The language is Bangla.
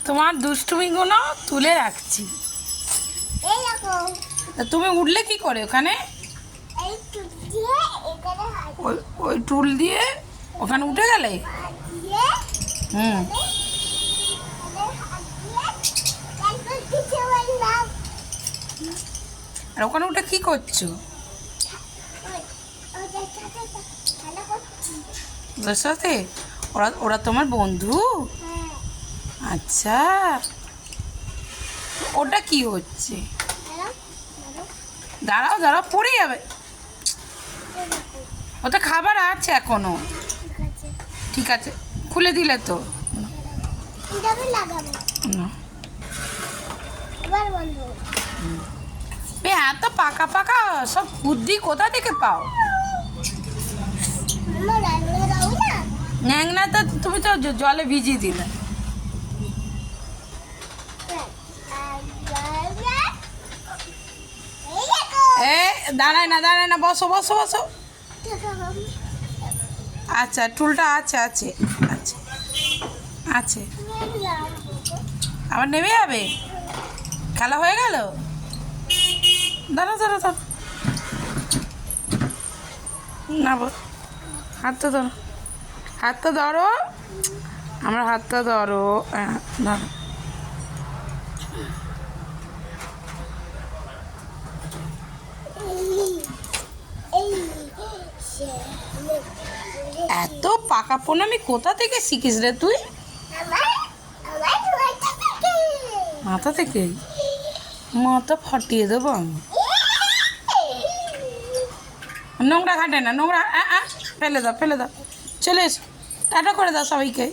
তোমার দুষ্টুমিগুলো তুলে রাখছি। তা তুমি উঠলে কি করে ওখানে? ওই টুল দিয়ে ওখানে উঠে গেলে? হুম। আর ওখানে উঠে কি করছো? ওদের সাথে? ওরা ওরা তোমার বন্ধু? আচ্ছা, ওটা কি হচ্ছে? দাঁড়াও দাঁড়াও, পড়ে যাবে। ওটা খাবার আছে এখনো। ঠিক আছে, খুলে দিলে তো। না। এত পাকা পাকা সব বুদ্ধি কোথা থেকে পাও? ন্যাংনা তো তুমি তো জলে ভিজিয়ে দিলে। এ দাঁড়ায় না, বসো বসো বসো। আচ্ছা, টুলটা আছে আছে আছে আছে। আবার নেমে যাবে? খেলা হয়ে গেল? দাঁড়া দাঁড়া দাঁড়া, না হাতটা ধরো, হাতটা ধরো, আমার হাতটা ধরো। হ্যাঁ ধরো। এত পাকাপোনা আমি কোথা থেকে শিখিস রে তুই? মাথা থেকে? মাথা ফাটিয়ে দেবো আমি। নোংরা ঘাটে না, নোংরা ফেলে দাও ফেলে দাও। চলে এসো, টাটা করে দাও সবাইকে।